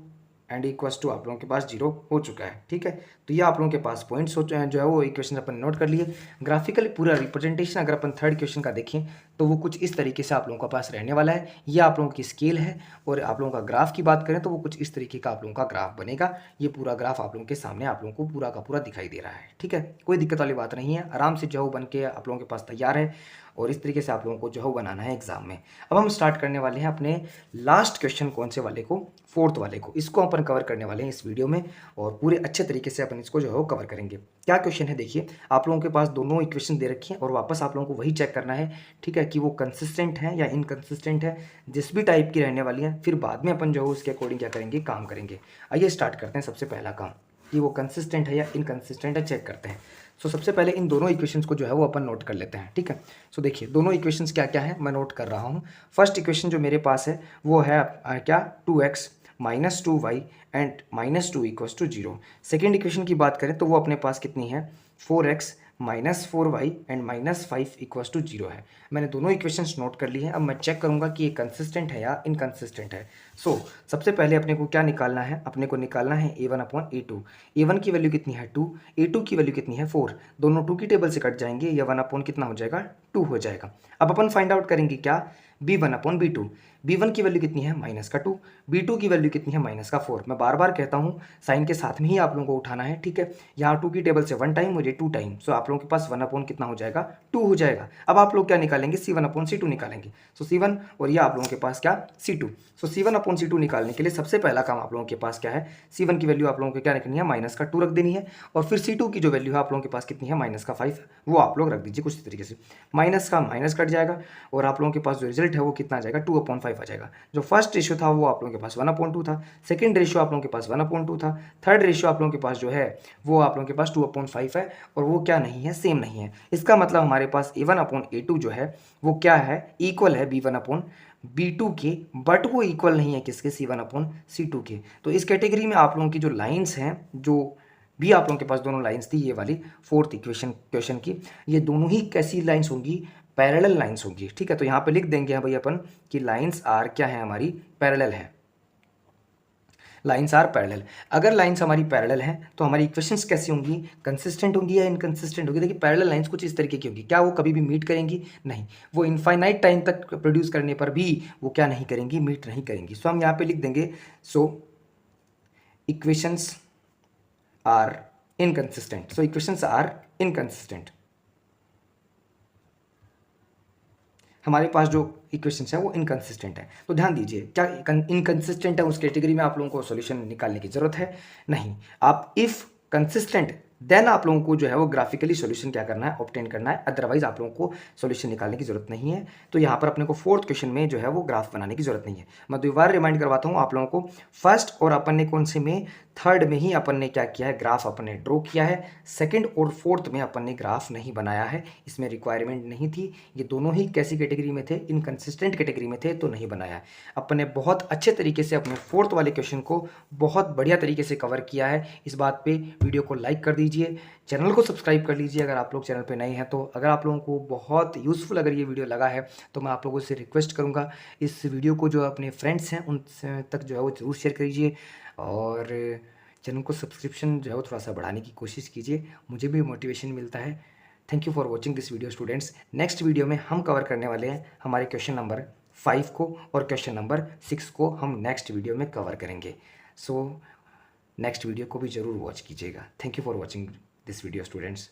एंड इक्वस टू आप लोगों के पास 0 हो चुका है, ठीक है। तो ये आप लोगों के पास पॉइंट्स जो है वो इक्वेशन अपन नोट कर लिए। ग्राफिकली पूरा रिप्रेजेंटेशन अगर अपन थर्ड क्वेश्चन का देखें तो वो कुछ इस तरीके से आप लोगों के पास रहने वाला है। ये आप लोगों की स्केल है, और आप लोगों का ग्राफ की बात करें तो वो कुछ इस तरीके का आप लोगों का ग्राफ बनेगा। ये पूरा ग्राफ आप लोगों के सामने आप लोगों को पूरा का पूरा दिखाई दे रहा है, ठीक है। कोई दिक्कत वाली बात नहीं है, आराम से जो बन के आप लोगों के पास तैयार है, और इस तरीके से आप लोगों को जो है बनाना है एग्जाम में। अब हम स्टार्ट करने वाले हैं अपने लास्ट क्वेश्चन, कौन से वाले को, फोर्थ वाले को। इसको अपन कवर करने वाले हैं इस वीडियो में, और पूरे अच्छे तरीके से अपन इसको जो है वो कवर करेंगे। क्या क्वेश्चन है, देखिए आप लोगों के पास दोनों इक्वेशन दे रखी हैं, और वापस आप लोगों को वही चेक करना है, ठीक है, कि वो कंसिस्टेंट है या इनकंसिस्टेंट है, जिस भी टाइप की रहने वाली है। फिर बाद में अपन जो है उसके अकॉर्डिंग क्या करेंगे, काम करेंगे। आइए स्टार्ट करते हैं। सबसे पहला काम कि वो कंसिस्टेंट है या इनकंसिस्टेंट है चेक करते हैं। सो सबसे पहले इन दोनों इक्वेशंस को जो है वो अपन नोट कर लेते हैं, ठीक है। सो देखिए दोनों इक्वेशंस क्या क्या है मैं नोट कर रहा हूँ। फर्स्ट इक्वेशन जो मेरे पास है वो है क्या, 2x minus 2y and minus 2 equals to 0। Second equation की बात करें तो वो अपने पास कितनी है, 4x minus 4y and minus 5 equals to 0 है। मैंने दोनों इक्वेशंस नोट कर ली हैं। अब मैं चेक करूंगा कि ये कंसिस्टेंट है या इनकंसिस्टेंट है। सो सबसे पहले अपने को क्या निकालना है, अपने को निकालना है a1 अपॉन a2। a1 की वैल्यू कितनी है 2, a2 की वैल्यू कितनी है 4। दोनों 2 की टेबल से कट जाएंगे, ये 1 अपॉन कितना हो जाएगा 2 हो जाएगा। अब अपन फाइंड आउट करेंगे क्या, b1 अपॉन b2। B1 की वैल्यू कितनी है -2, B2 की वैल्यू कितनी है -4। मैं बार बार कहता हूँ साइन के साथ में ही आप लोगों को उठाना है, ठीक है। यहाँ 2 की टेबल से 1 टाइम और ये 2 टाइम, सो आप लोगों के पास 1 कितना हो जाएगा 2 हो जाएगा। अब आप लोग क्या निकालेंगे C1/C2 निकालेंगे। सो C1 और ये आप लोगों के पास क्या C2। सो C1/C2 निकालने के लिए सबसे पहला काम आप लोगों के पास क्या है, C1 की वैल्यू आप लोगों को क्या रखनी है -2 रख देनी है, और फिर C2 की जो वैल्यू है आप लोगों के पास कितनी है -5, वो आप लोग रख दीजिए कुछ तरीके से। माइनस का माइनस कट जाएगा और आप लोगों के पास जो रिजल्ट है वो कितना आ जाएगा 2/5 आ जाएगा। जो फर्स्ट रेशियो था वो आप लोगों के पास 1/2 था, सेकंड रेशियो आप लोगों के पास 1/2 था, थर्ड रेशियो आप लोगों के पास जो है वो आप लोगों के पास 2/5 है, और वो क्या नहीं है, सेम नहीं है। इसका मतलब हमारे पास A1/A2 जो है वो क्या है, इक्वल है B1/B2 के, बट वो इक्वल नहीं है किसके, C1/C2 के। तो इस कैटेगरी में आप लोगों की जो लाइन्स हैं, जो भी आप लोगों के पास दोनों लाइंस थी ये वाली फोर्थ इक्वेशन क्वेश्चन की, ये दोनों ही कैसी लाइंस होंगी, पैरेलल लाइंस होंगी, ठीक है। तो यहाँ पे लिख देंगे भाई अपन कि लाइंस आर क्या है, हमारी पैरेलल है, लाइंस आर पैरेलल। अगर लाइंस हमारी पैरेलल हैं तो हमारी इक्वेशंस कैसी होंगी, कंसिस्टेंट होंगी या इनकंसिस्टेंट होंगी। देखिए पैरेलल लाइंस कुछ इस तरीके की होंगी, क्या वो कभी भी मीट करेंगी, नहीं, वो इनफाइनाइट टाइम तक प्रोड्यूस करने पर भी वो क्या नहीं करेंगी, मीट नहीं करेंगी। सो हम यहाँ पे लिख देंगे, सो equations are inconsistent. So equations are inconsistent. हमारे पास जो इक्वेशंस है वो इनकंसिस्टेंट है। तो ध्यान दीजिए, क्या इनकंसिस्टेंट है उस कैटेगरी में आप लोगों को सॉल्यूशन निकालने की जरूरत है, नहीं। आप इफ कंसिस्टेंट देन आप लोगों को जो है वो ग्राफिकली सॉल्यूशन क्या करना है, ऑब्टेन करना है, अदरवाइज आप लोगों को सॉल्यूशन निकालने की जरूरत नहीं है। तो यहाँ पर अपने को फोर्थ क्वेश्चन में जो है वो ग्राफ बनाने की जरूरत नहीं है। मैं दोबारा रिमाइंड करवाता हूँ आप लोगों को, फर्स्ट और अपन ने कौन से में, थर्ड में ही अपन ने क्या किया है, ग्राफ अपन ने ड्रॉ किया है। सेकंड और फोर्थ में अपन ने ग्राफ नहीं बनाया है, इसमें रिक्वायरमेंट नहीं थी। ये दोनों ही कैसी कैटेगरी में थे, इनकंसिस्टेंट कैटेगरी में थे, तो नहीं बनाया है। अपन ने बहुत अच्छे तरीके से अपने फोर्थ वाले क्वेश्चन को बहुत बढ़िया तरीके से कवर किया है। इस बात पे वीडियो को लाइक कर दीजिए, चैनल को सब्सक्राइब कर लीजिए अगर आप लोग चैनल पे नए हैं तो। अगर आप लोगों को बहुत यूज़फुल अगर ये वीडियो लगा है तो मैं आप लोगों से रिक्वेस्ट करूँगा इस वीडियो को जो अपने फ्रेंड्स हैं उन तक जो है वो ज़रूर शेयर करिए, और चैनल को सब्सक्रिप्शन जो है वो थोड़ा सा बढ़ाने की कोशिश कीजिए, मुझे भी मोटिवेशन मिलता है। Thank you for watching this video students. Next video में हम कवर करने वाले हैं हमारे क्वेश्चन नंबर 5 को, और क्वेश्चन नंबर 6 को हम नेक्स्ट वीडियो में कवर करेंगे। सो नेक्स्ट वीडियो को भी ज़रूर वॉच कीजिएगा। Thank you for watching this video students.